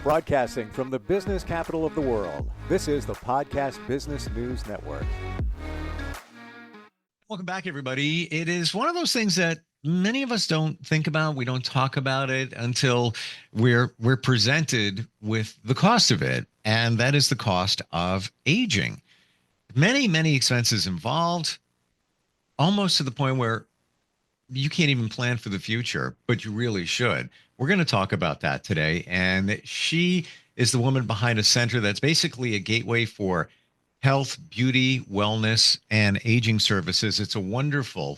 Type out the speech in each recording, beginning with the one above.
Broadcasting from the business capital of the world, this is the Podcast Business News Network. Welcome back, everybody. It is one of those things that many of us don't think about. We don't talk about it until we're presented with the cost of it, and that is the cost of aging. Many expenses involved, almost to the point where you can't even plan for the future, but you really should. We're going to talk about that today. And she is the woman behind a center that's basically a gateway for health, beauty, wellness, and aging services. It's a wonderful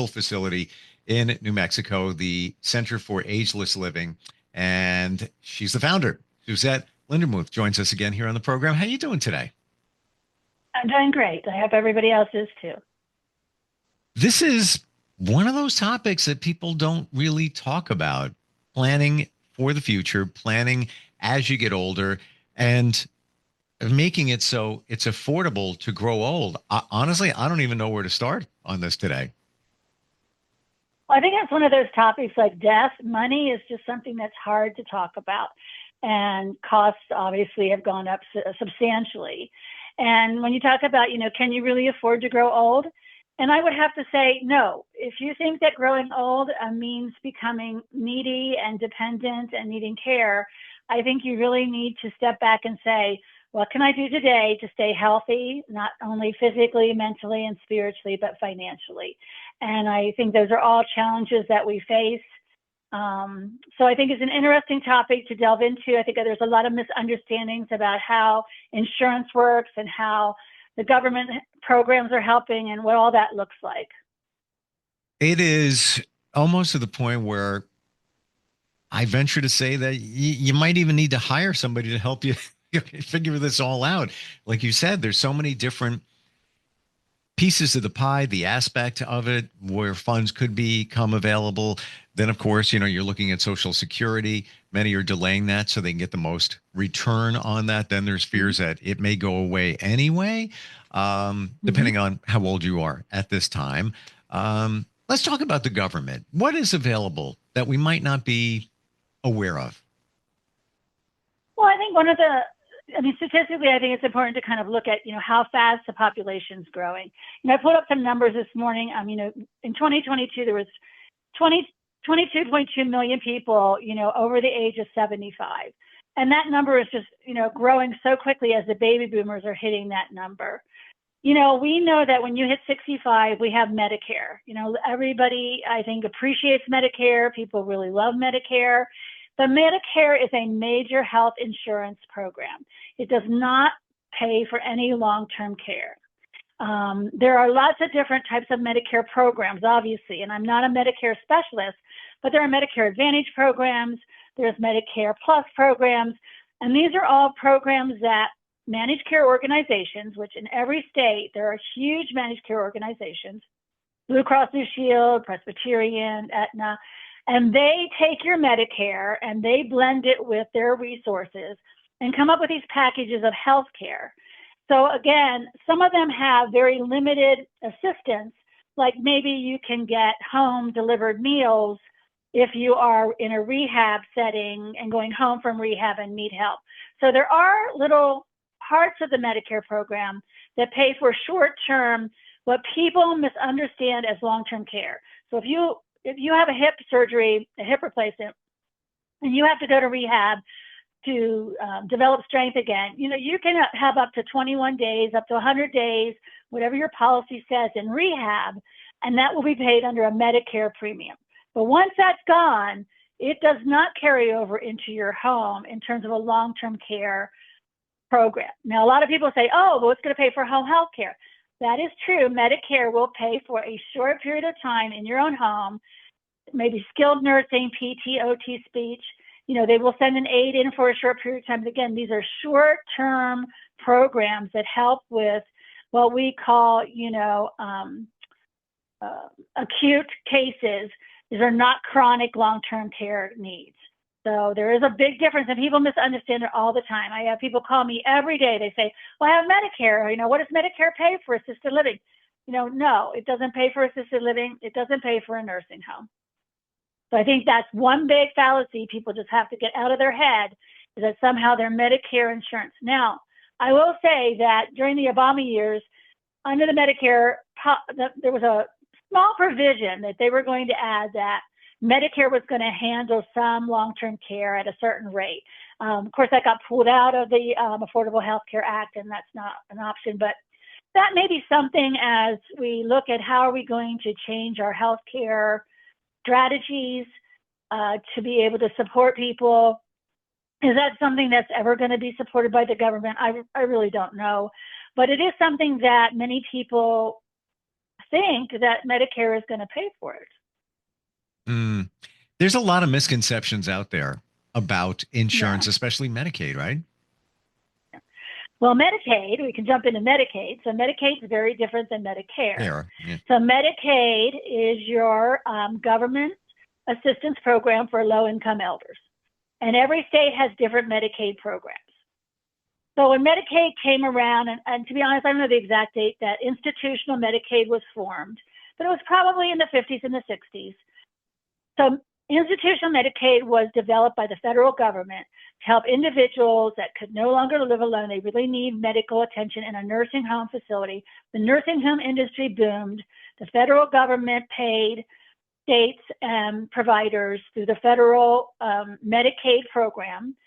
facility in New Mexico, the Center for Ageless Living. And she's the founder. Suzette Lindemuth joins us again here on the program. How are you doing today? I'm doing great. I hope everybody else is too. This is one of those topics that people don't really talk about. Planning for the future, planning as you get older, and making it so it's affordable to grow old. Honestly, I don't even know where to start on this today. Well, I think it's one of those topics like death. Money is just something that's hard to talk about. And costs obviously have gone up substantially. And when you talk about, can you really afford to grow old? And I would have to say, no. If you think that growing old means becoming needy and dependent and needing care, I think you really need to step back and say, what can I do today to stay healthy, not only physically, mentally, and spiritually, but financially? And I think those are all challenges that we face. So I think it's an interesting topic to delve into. I think there's a lot of misunderstandings about how insurance works and how the government programs are helping and what all that looks like. It is almost to the point where I venture to say that you might even need to hire somebody to help you figure this all out. Like you said, there's so many different pieces of the pie, the aspect of it, where funds could become available. Then, of course, you're looking at Social Security. Many are delaying that so they can get the most return on that. Then there's fears that it may go away anyway, depending on how old you are at this time. Let's talk about the government. What is available that we might not be aware of? Well, I think statistically, I think it's important to kind of look at, how fast the population's growing. I pulled up some numbers this morning. In 2022, there was 22.2 million people, over the age of 75. And that number is just, growing so quickly as the baby boomers are hitting that number. We know that when you hit 65, we have Medicare. Everybody, I think, appreciates Medicare. People really love Medicare. But Medicare is a major health insurance program. It does not pay for any long-term care. There are lots of different types of Medicare programs, obviously, and I'm not a Medicare specialist, but there are Medicare Advantage programs, there's Medicare Plus programs, and these are all programs that managed care organizations, which in every state, there are huge managed care organizations, Blue Cross Blue Shield, Presbyterian, Aetna, and they take your Medicare and they blend it with their resources and come up with these packages of health care. So again, some of them have very limited assistance, like maybe you can get home delivered meals if you are in a rehab setting and going home from rehab and need help. So there are little parts of the Medicare program that pay for short-term, what people misunderstand as long-term care. So if you have a hip surgery, a hip replacement, and you have to go to rehab to develop strength again, you can have up to 21 days, up to 100 days, whatever your policy says in rehab, and that will be paid under a Medicare premium. But once that's gone, it does not carry over into your home in terms of a long-term care program. Now, a lot of people say, oh, well, it's going to pay for home health care. That is true. Medicare will pay for a short period of time in your own home, maybe skilled nursing, PT, OT, speech. They will send an aide in for a short period of time. But again, these are short-term programs that help with what we call, acute cases. These are not chronic long-term care needs. So there is a big difference, and people misunderstand it all the time. I have people call me every day. They say, well, I have Medicare. What does Medicare pay for assisted living? No, it doesn't pay for assisted living. It doesn't pay for a nursing home. So I think that's one big fallacy people just have to get out of their head is that somehow they're Medicare insurance. Now, I will say that during the Obama years, under the Medicare, there was a small provision that they were going to add that Medicare was going to handle some long-term care at a certain rate. Of course, that got pulled out of the Affordable Health Care Act, and that's not an option. But that may be something as we look at how are we going to change our health care strategies to be able to support people. Is that something that's ever going to be supported by the government? I really don't know. But it is something that many people think that Medicare is going to pay for it. There's a lot of misconceptions out there about insurance, Yeah. especially Medicaid, right? Well, Medicaid, we can jump into Medicaid. So Medicaid is very different than Medicare. Yeah. So Medicaid is your government assistance program for low-income elders. And every state has different Medicaid programs. So when Medicaid came around, and to be honest, I don't know the exact date that institutional Medicaid was formed, but it was probably in the 50s and the 60s. So institutional Medicaid was developed by the federal government to help individuals that could no longer live alone. They really need medical attention in a nursing home facility. The nursing home industry boomed. The federal government paid states and providers through the federal Medicaid program.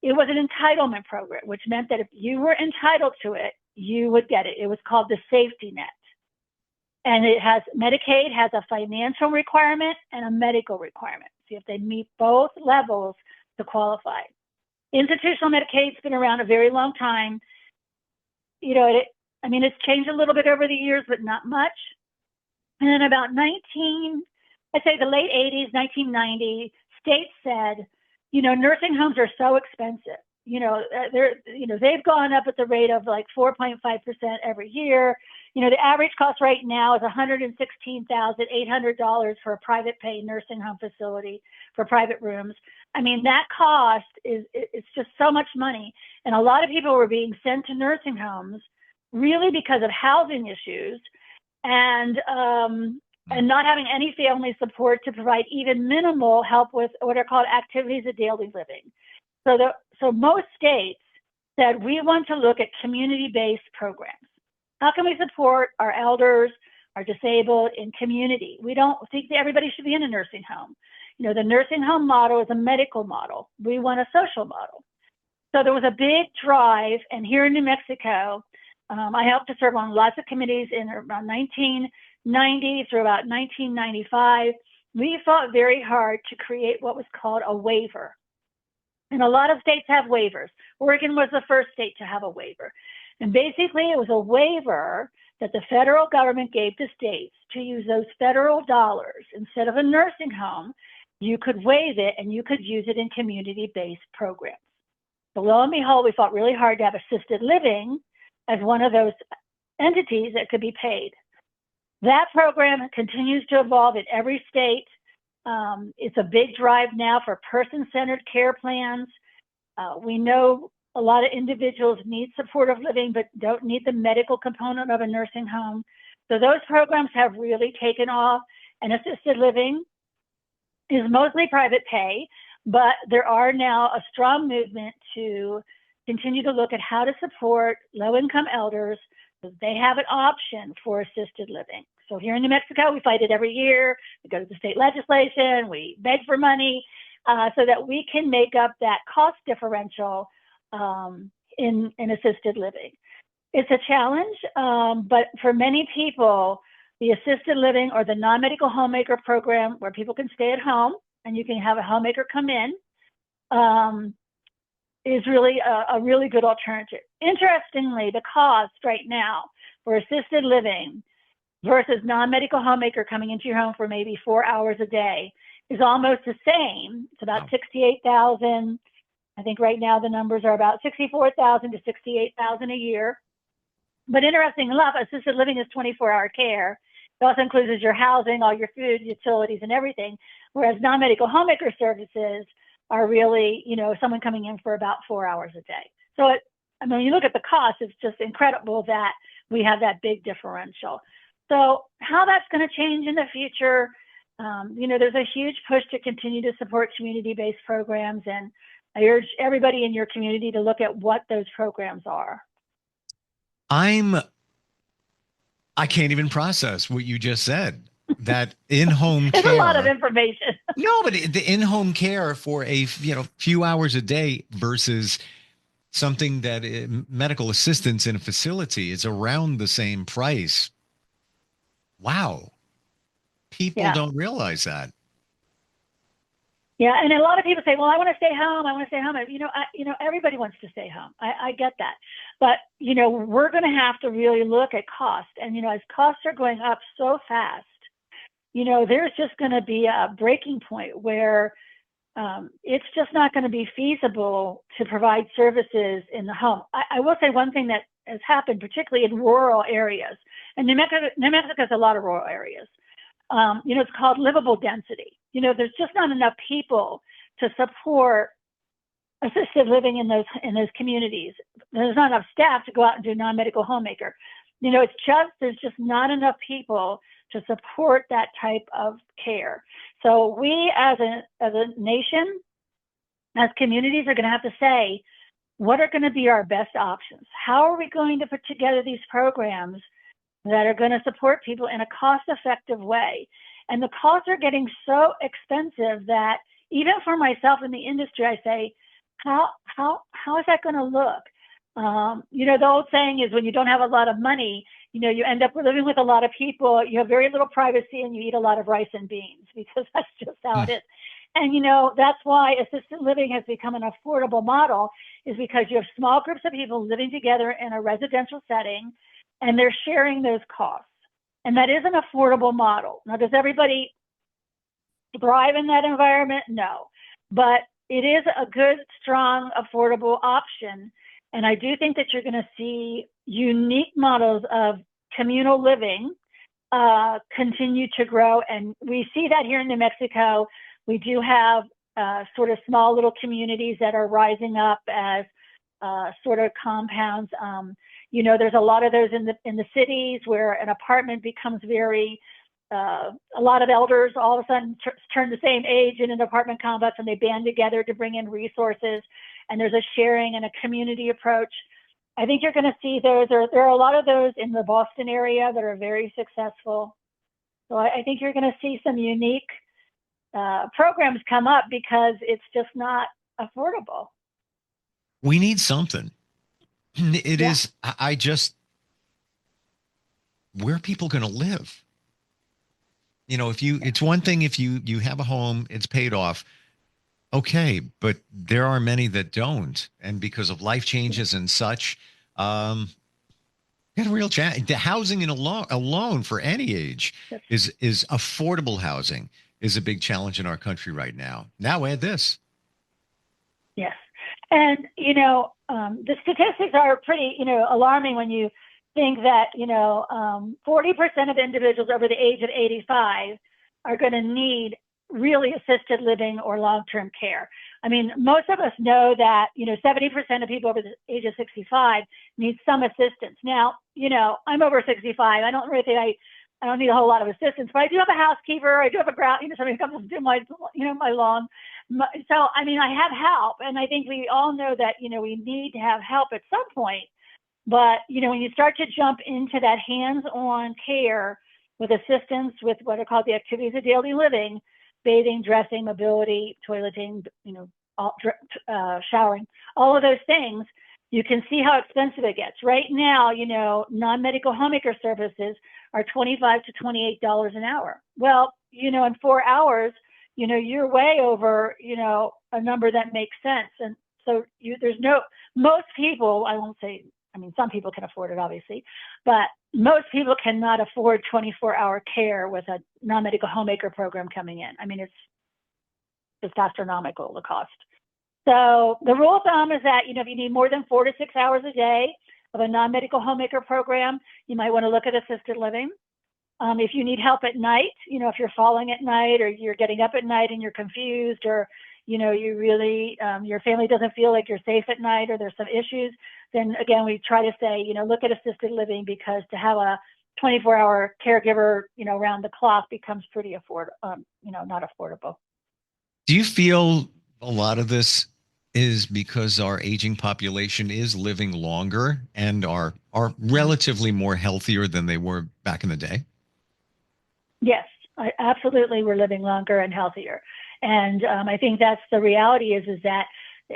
It was an entitlement program, which meant that if you were entitled to it, you would get it. It was called the safety net. And Medicaid has a financial requirement and a medical requirement. So you have to meet both levels to qualify. Institutional Medicaid's been around a very long time. You know, it's changed a little bit over the years, but not much. And then about I'd say the late 80s, 1990, states said, nursing homes are so expensive. They've gone up at the rate of like 4.5% every year. The average cost right now is $116,800 for a private pay nursing home facility for private rooms. I mean, that cost it's just so much money. And a lot of people were being sent to nursing homes really because of housing issues and not having any family support to provide even minimal help with what are called activities of daily living. So most states said, we want to look at community-based programs. How can we support our elders, our disabled in community? We don't think that everybody should be in a nursing home. The nursing home model is a medical model. We want a social model. So there was a big drive, and here in New Mexico, I helped to serve on lots of committees in around 1990 through about 1995. We fought very hard to create what was called a waiver. And a lot of states have waivers. Oregon was the first state to have a waiver. And basically, it was a waiver that the federal government gave to states to use those federal dollars. Instead of a nursing home, you could waive it and you could use it in community-based programs. So lo and behold, we fought really hard to have assisted living as one of those entities that could be paid. That program continues to evolve in every state. It's a big drive now for person-centered care plans. We know a lot of individuals need supportive living, but don't need the medical component of a nursing home. So those programs have really taken off, and assisted living is mostly private pay, but there are now a strong movement to continue to look at how to support low-income elders so they have an option for assisted living. So here in New Mexico, we fight it every year. We go to the state legislation, we beg for money so that we can make up that cost differential in assisted living. It's a challenge, but for many people, the assisted living or the non-medical homemaker program where people can stay at home and you can have a homemaker come in is really a really good alternative. Interestingly, the cost right now for assisted living versus non-medical homemaker coming into your home for maybe 4 hours a day is almost the same. It's about $68,000. I think right now the numbers are about $64,000 to $68,000 a year. But interesting enough, assisted living is 24-hour care. It also includes your housing, all your food, utilities, and everything. Whereas non-medical homemaker services are really, someone coming in for about 4 hours a day. So when you look at the cost, it's just incredible that we have that big differential. So how that's going to change in the future, there's a huge push to continue to support community-based programs. And I urge everybody in your community to look at what those programs are. I can't even process what you just said. That in-home It's a lot of care. information. No, but the in-home care for a few hours a day versus something that medical assistance in a facility is around the same price. Wow. People Yeah. don't realize that. Yeah, and a lot of people say, "Well, I want to stay home. I want to stay home." Everybody wants to stay home. I get that, but we're going to have to really look at cost. And as costs are going up so fast, there's just going to be a breaking point where it's just not going to be feasible to provide services in the home. I will say one thing that has happened, particularly in rural areas, and New Mexico has a lot of rural areas. It's called livable density. There's just not enough people to support assisted living in those communities. There's not enough staff to go out and do non-medical homemaker. There's just not enough people to support that type of care. So we as a nation, as communities, are going to have to say, what are going to be our best options? How are we going to put together these programs that are going to support people in a cost-effective way? And the costs are getting so expensive that even for myself in the industry, I say, how is that going to look? The old saying is when you don't have a lot of money, you end up living with a lot of people, you have very little privacy, and you eat a lot of rice and beans, because that's just how it is. And, that's why assisted living has become an affordable model, is because you have small groups of people living together in a residential setting, and they're sharing those costs. And that is an affordable model. Now, does everybody thrive in that environment? No. But it is a good, strong, affordable option. And I do think that you're going to see unique models of communal living continue to grow. And we see that here in New Mexico. We do have sort of small little communities that are rising up as sort of compounds. There's a lot of those in the cities where an apartment becomes a lot of elders all of a sudden turn the same age in an apartment complex, and they band together to bring in resources. And there's a sharing and a community approach. I think you're going to see those. There are a lot of those in the Boston area that are very successful. So I think you're going to see some unique programs come up because it's just not affordable. We need something. It is. Where are people going to live? It's one thing if you have a home, it's paid off. Okay, but there are many that don't, and because of life changes and such, got a real challenge. The housing alone for any age is affordable housing is a big challenge in our country right now. Now add this. Yes, and the statistics are pretty alarming when you think that 40% of individuals over the age of 85 are going to need really assisted living or long-term care. I mean, most of us know that 70% of people over the age of 65 need some assistance. Now, I'm over 65. I don't really think I don't need a whole lot of assistance, but I do have a housekeeper. I do have somebody who comes and do my lawn. So, I mean, I have help, and I think we all know that we need to have help at some point. But when you start to jump into that hands-on care with assistance with what are called the activities of daily living, bathing, dressing, mobility, toileting, showering, all of those things, you can see how expensive it gets. Right now, non-medical homemaker services are $25 to $28 an hour. Well, in 4 hours, you're way over, a number that makes sense. And so most people, I won't say, some people can afford it, obviously, but most people cannot afford 24-hour care with a non-medical homemaker program coming in. I mean, it's just astronomical, the cost. So the rule of thumb is that, if you need more than 4 to 6 hours a day of a non-medical homemaker program, you might want to look at assisted living. If you need help at night, if you're falling at night or you're getting up at night and you're confused, or you really, your family doesn't feel like you're safe at night, or there's some issues, then again, we try to say, look at assisted living, because to have a 24-hour caregiver, around the clock becomes pretty not affordable. Do you feel a lot of this is because our aging population is living longer and are relatively more healthier than they were back in the day? Yes, absolutely. We're living longer and healthier. And I think that's the reality is that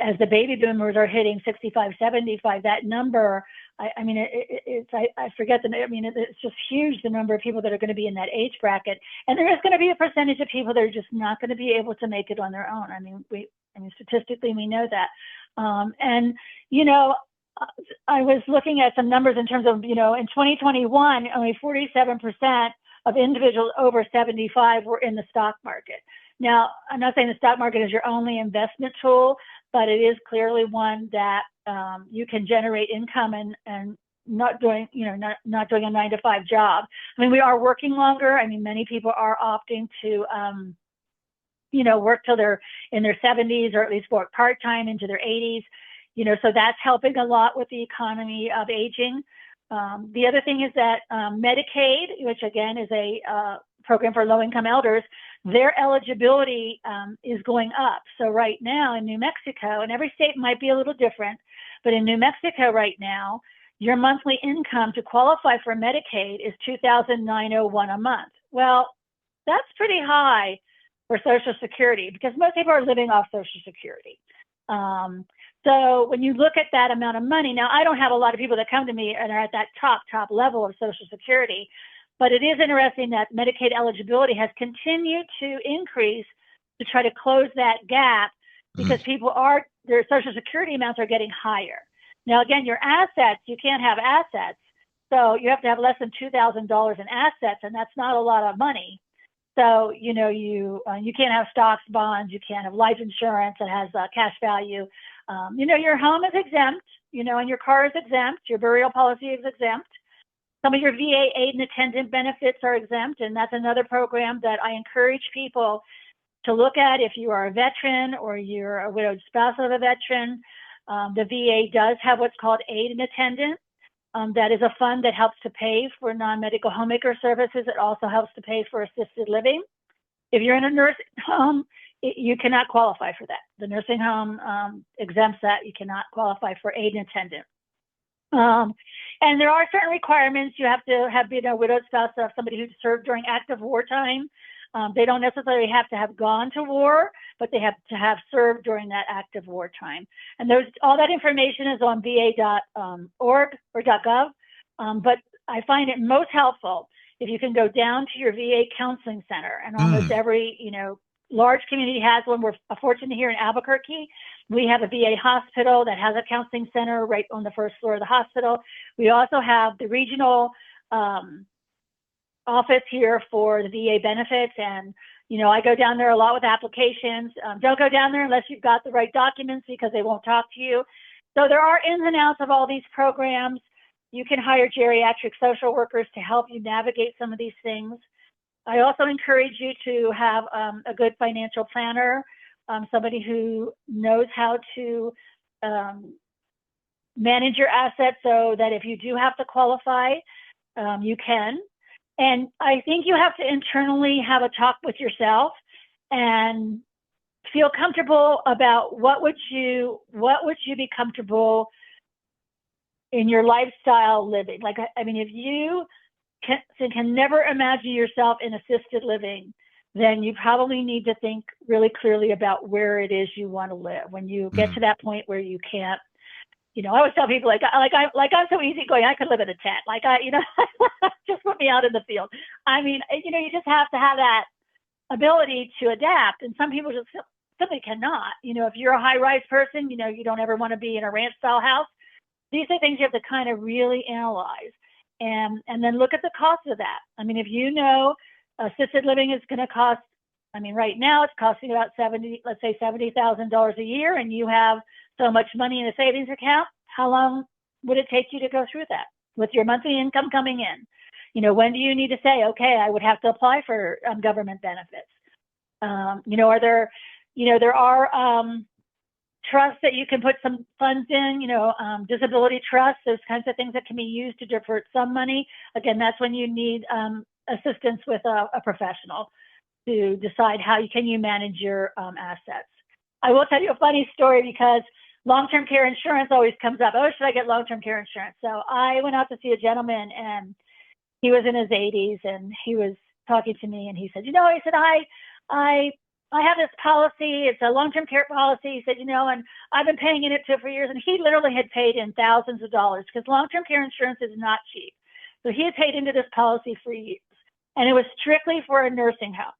as the baby boomers are hitting 65, 75, that number, I mean, I forget the, I mean, it's just huge, the number of people that are going to be in that age bracket. And there is going to be a percentage of people that are just not going to be able to make it on their own. I mean, statistically, we know that. And, you know, I was looking at some numbers in terms of, you know, in 2021, only 47% of individuals over 75 were in the stock market. Now, I'm not saying the stock market is your only investment tool, but it is clearly one that you can generate income and not doing, you know, not doing a 9-to-5 job. I mean, we are working longer. I mean, many people are opting to, you know, work till they're in their 70s or at least work part-time into their 80s. You know, so that's helping a lot with the economy of aging. The other thing is that Medicaid, which again is a program for low-income elders, their eligibility is going up. So right now in New Mexico, and every state might be a little different, but in New Mexico right now, your monthly income to qualify for Medicaid is $2,901 a month. Well, that's pretty high for Social Security because most people are living off Social Security. So when you look at that amount of money, now I don't have a lot of people that come to me and are at that top level of Social Security, but it is interesting that Medicaid eligibility has continued to increase to try to close that gap because people are, their Social Security amounts are getting higher. Now, again, your assets, you can't have assets. So you have to have less than $2,000 in assets, and that's not a lot of money. So, you know, you can't have stocks, bonds, you can't have life insurance that has cash value. You know, your home is exempt, you know, and your car is exempt, your burial policy is exempt. Some of your VA aid and attendant benefits are exempt, and that's another program that I encourage people to look at if you are a veteran or you're a widowed spouse of a veteran. The VA does have what's called aid and attendant. That is a fund that helps to pay for non-medical homemaker services. It also helps to pay for assisted living. If you're in a nursing home, you cannot qualify for that. The nursing home exempts that. You cannot qualify for aid and attendant. And there are certain requirements. You have to have been a widowed spouse of somebody who served during active wartime. They don't necessarily have to have gone to war, but they have to have served during that active wartime. And all that information is on va.org or .gov. But I find it most helpful if you can go down to your VA counseling center, and almost every, you know, large community has one. We're fortunate here in Albuquerque. We have a VA hospital that has a counseling center right on the first floor of the hospital. We also have the regional office here for the VA benefits. And, you know, I go down there a lot with applications. Don't go down there unless you've got the right documents because they won't talk to you. So there are ins and outs of all these programs. You can hire geriatric social workers to help you navigate some of these things. I also encourage you to have a good financial planner, somebody who knows how to manage your assets so that if you do have to qualify, you can. And I think you have to internally have a talk with yourself and feel comfortable about what would you be comfortable in your lifestyle living. Like, I mean, if you can never imagine yourself in assisted living, then you probably need to think really clearly about where it is you want to live. When you get to that point where you can't, you know, I always tell people I'm so easygoing. I could live in a tent. Just put me out in the field. I mean, you know, you just have to have that ability to adapt. And some people just simply cannot. You know, if you're a high-rise person, you know, you don't ever want to be in a ranch-style house. These are things you have to kind of really analyze and then look at the cost of that. I mean, if you know assisted living is going to cost, I mean, right now it's costing about $70,000 a year, and you have so much money in a savings account, how long would it take you to go through that with your monthly income coming in? You know, when do you need to say, okay, I would have to apply for government benefits? You know, there are trusts that you can put some funds in, you know, disability trusts, those kinds of things that can be used to divert some money. Again, that's when you need assistance with a professional to decide how you manage your assets. I will tell you a funny story because long-term care insurance always comes up. Oh, should I get long-term care insurance? So I went out to see a gentleman, and he was in his 80s, and he was talking to me, and he said, I have this policy. It's a long-term care policy. He said, and I've been paying into it for years. And he literally had paid in thousands of dollars because long-term care insurance is not cheap. So he had paid into this policy for years, and it was strictly for a nursing home.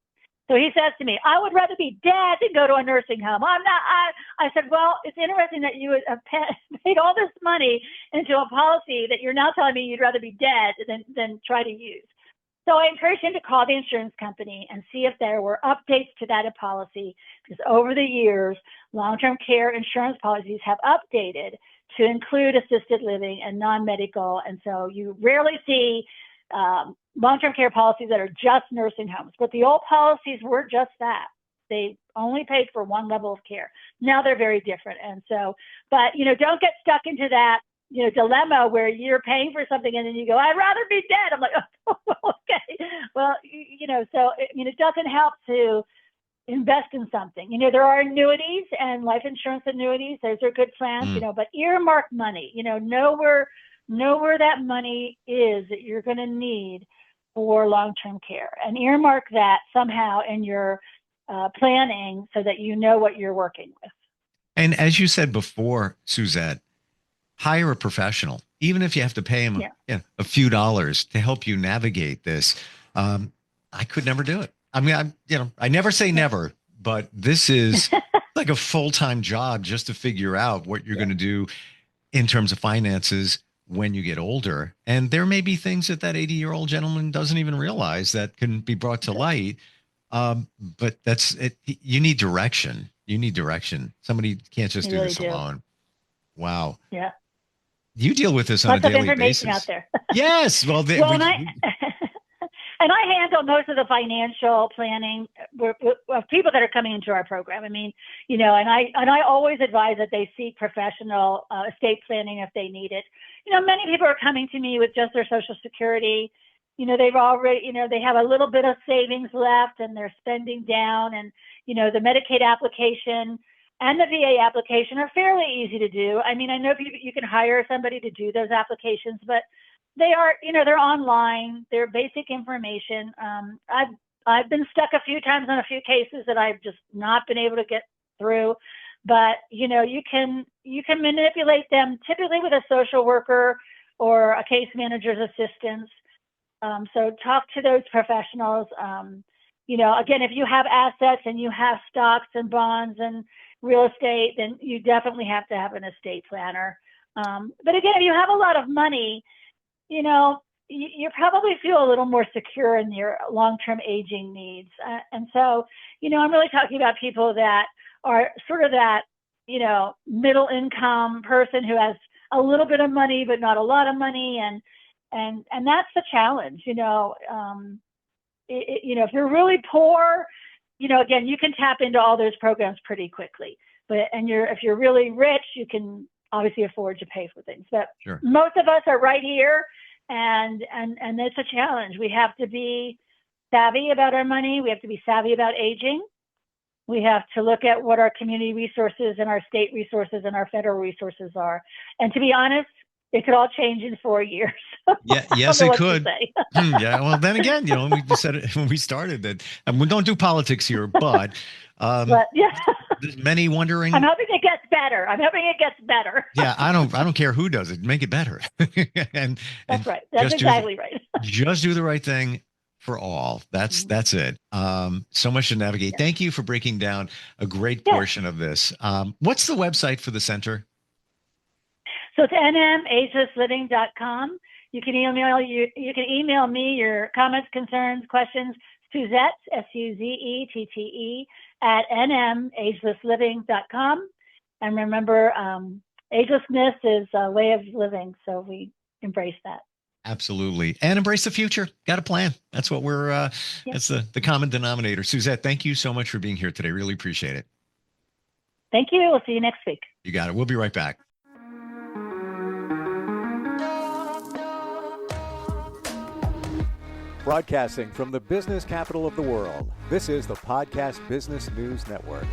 So he says to me, I would rather be dead than go to a nursing home. I said, well, it's interesting that you have paid all this money into a policy that you're now telling me you'd rather be dead than try to use. So I encouraged him to call the insurance company and see if there were updates to that policy, because over the years, long-term care insurance policies have updated to include assisted living and non-medical. And so you rarely see long-term care policies that are just nursing homes, but the old policies were just that. They only paid for one level of care. Now they're very different. And so, but, don't get stuck into that, dilemma where you're paying for something and then you go, I'd rather be dead. I'm like, oh, okay. Well, it doesn't help to invest in something. There are annuities and life insurance annuities. Those are good plans, but earmark money, know where that money is that you're going to need for long-term care, and earmark that somehow in your planning so that you know what you're working with. And as you said before, Suzette, hire a professional, even if you have to pay him a few dollars to help you navigate this. I could never do it. I mean, I never say never, but this is like a full-time job just to figure out what you're going to do in terms of finances when you get older. And there may be things that 80-year-old gentleman doesn't even realize that can be brought to light. But that's it. You need direction. Somebody can't just do this alone. Wow. Yeah. You deal with this on a daily basis. Out there. Yes. Well, and I handle most of the financial planning of people that are coming into our program. I mean, and I always advise that they seek professional estate planning if they need it. Many people are coming to me with just their Social Security. They've already, they have a little bit of savings left and they're spending down, and, the Medicaid application and the VA application are fairly easy to do. I mean, I know you can hire somebody to do those applications, but they are, they're online, they're basic information. I've been stuck a few times on a few cases that I've just not been able to get through, but you can manipulate them typically with a social worker or a case manager's assistance. So talk to those professionals. Again, if you have assets and you have stocks and bonds and real estate, then you definitely have to have an estate planner. But again, if you have a lot of money, you probably feel a little more secure in your long-term aging needs. And so, I'm really talking about people that are sort of that, middle income person who has a little bit of money, but not a lot of money. And that's the challenge, if you're really poor, again, you can tap into all those programs pretty quickly. If you're really rich, you can obviously afford to pay for things. But sure. Most of us are right here, and it's a challenge. We have to be savvy about our money. We have to be savvy about aging. We have to look at what our community resources and our state resources and our federal resources are. And to be honest, it could all change in 4 years. Yeah, yes, it could. Yeah. Well, then again, we said it when we started that, and we don't do politics here, but yeah. There's many wondering. I'm hoping it gets better. Yeah, I don't care who does it. Make it better. That's right. That's exactly right. Just do the right thing for all. That's it. So much to navigate. Thank you for breaking down a great portion of this. What's the website for the center? So it's nmagelessliving.com. You can email me your comments, concerns, questions, Suzette, Suzette, at nmagelessliving.com. And remember, agelessness is a way of living, so we embrace that. Absolutely. And embrace the future. Got a plan. That's what that's the common denominator. Suzette, thank you so much for being here today. Really appreciate it. Thank you. We'll see you next week. You got it. We'll be right back. Broadcasting from the business capital of the world, this is the Podcast Business News Network.